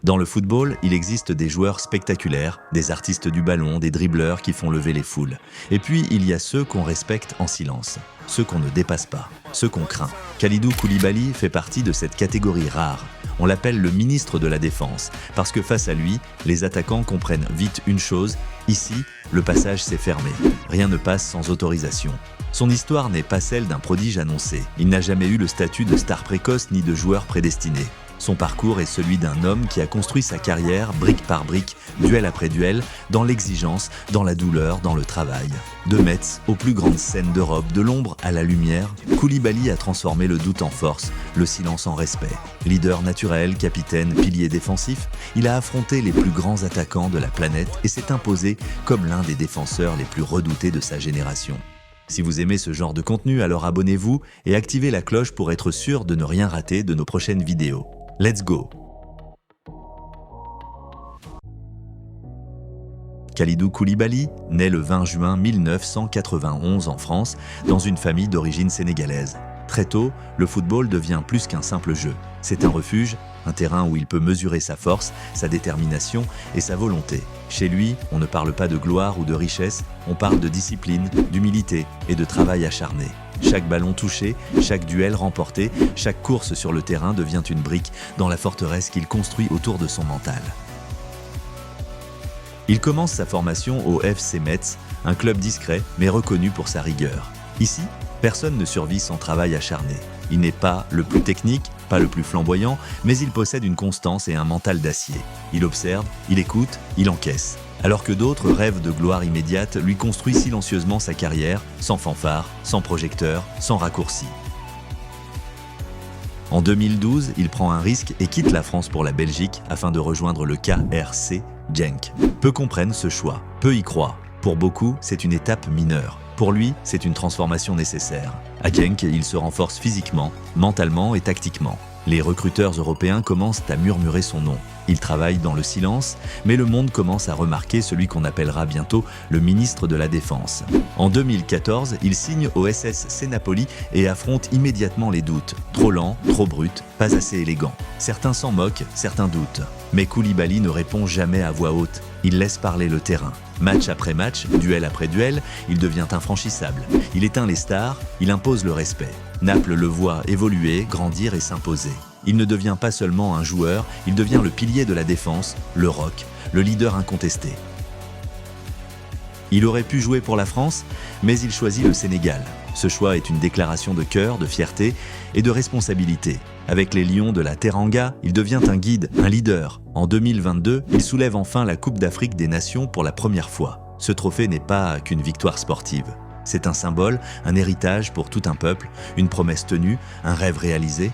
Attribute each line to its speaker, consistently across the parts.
Speaker 1: Dans le football, il existe des joueurs spectaculaires, des artistes du ballon, des dribbleurs qui font lever les foules. Et puis, il y a ceux qu'on respecte en silence, ceux qu'on ne dépasse pas, ceux qu'on craint. Kalidou Koulibaly fait partie de cette catégorie rare. On l'appelle le ministre de la Défense, parce que face à lui, les attaquants comprennent vite une chose, ici, le passage s'est fermé. Rien ne passe sans autorisation. Son histoire n'est pas celle d'un prodige annoncé. Il n'a jamais eu le statut de star précoce ni de joueur prédestiné. Son parcours est celui d'un homme qui a construit sa carrière brique par brique, duel après duel, dans l'exigence, dans la douleur, dans le travail. De Metz aux plus grandes scènes d'Europe, de l'ombre à la lumière, Koulibaly a transformé le doute en force, le silence en respect. Leader naturel, capitaine, pilier défensif, il a affronté les plus grands attaquants de la planète et s'est imposé comme l'un des défenseurs les plus redoutés de sa génération. Si vous aimez ce genre de contenu, alors abonnez-vous et activez la cloche pour être sûr de ne rien rater de nos prochaines vidéos. Let's go! Kalidou Koulibaly naît le 20 juin 1991 en France, dans une famille d'origine sénégalaise. Très tôt, le football devient plus qu'un simple jeu. C'est un refuge, un terrain où il peut mesurer sa force, sa détermination et sa volonté. Chez lui, on ne parle pas de gloire ou de richesse, on parle de discipline, d'humilité et de travail acharné. Chaque ballon touché, chaque duel remporté, chaque course sur le terrain devient une brique dans la forteresse qu'il construit autour de son mental. Il commence sa formation au FC Metz, un club discret mais reconnu pour sa rigueur. Ici, personne ne survit sans travail acharné. Il n'est pas le plus technique, pas le plus flamboyant, mais il possède une constance et un mental d'acier. Il observe, il écoute, il encaisse. Alors que d'autres rêvent de gloire immédiate, lui construit silencieusement sa carrière, sans fanfare, sans projecteur, sans raccourci. En 2012, il prend un risque et quitte la France pour la Belgique afin de rejoindre le KRC Genk. Peu comprennent ce choix, peu y croient. Pour beaucoup, c'est une étape mineure. Pour lui, c'est une transformation nécessaire. À Genk, il se renforce physiquement, mentalement et tactiquement. Les recruteurs européens commencent à murmurer son nom. Il travaille dans le silence, mais le monde commence à remarquer celui qu'on appellera bientôt le ministre de la Défense. En 2014, il signe au SSC Napoli et affronte immédiatement les doutes. Trop lent, trop brut, pas assez élégant. Certains s'en moquent, certains doutent. Mais Koulibaly ne répond jamais à voix haute. Il laisse parler le terrain. Match après match, duel après duel, il devient infranchissable. Il éteint les stars, il impose le respect. Naples le voit évoluer, grandir et s'imposer. Il ne devient pas seulement un joueur, il devient le pilier de la défense, le roc, le leader incontesté. Il aurait pu jouer pour la France, mais il choisit le Sénégal. Ce choix est une déclaration de cœur, de fierté et de responsabilité. Avec les Lions de la Teranga, il devient un guide, un leader. En 2022, il soulève enfin la Coupe d'Afrique des Nations pour la première fois. Ce trophée n'est pas qu'une victoire sportive. C'est un symbole, un héritage pour tout un peuple, une promesse tenue, un rêve réalisé.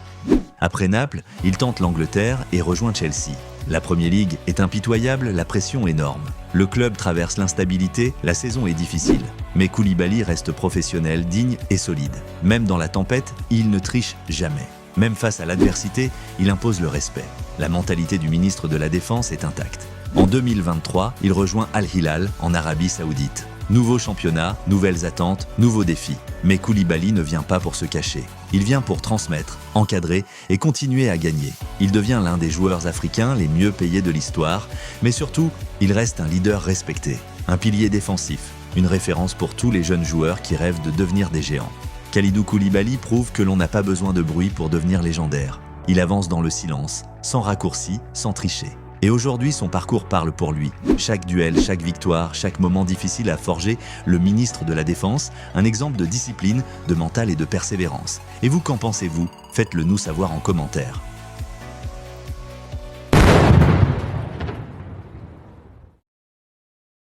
Speaker 1: Après Naples, il tente l'Angleterre et rejoint Chelsea. La Premier League est impitoyable, la pression énorme. Le club traverse l'instabilité, la saison est difficile. Mais Koulibaly reste professionnel, digne et solide. Même dans la tempête, il ne triche jamais. Même face à l'adversité, il impose le respect. La mentalité du ministre de la Défense est intacte. En 2023, il rejoint Al Hilal en Arabie Saoudite. Nouveau championnat, nouvelles attentes, nouveaux défis. Mais Koulibaly ne vient pas pour se cacher. Il vient pour transmettre, encadrer et continuer à gagner. Il devient l'un des joueurs africains les mieux payés de l'histoire, mais surtout, il reste un leader respecté, un pilier défensif, une référence pour tous les jeunes joueurs qui rêvent de devenir des géants. Kalidou Koulibaly prouve que l'on n'a pas besoin de bruit pour devenir légendaire. Il avance dans le silence, sans raccourci, sans tricher. Et aujourd'hui, son parcours parle pour lui. Chaque duel, chaque victoire, chaque moment difficile a forgé le ministre de la Défense, un exemple de discipline, de mental et de persévérance. Et vous, qu'en pensez-vous? Faites-le nous savoir en commentaire.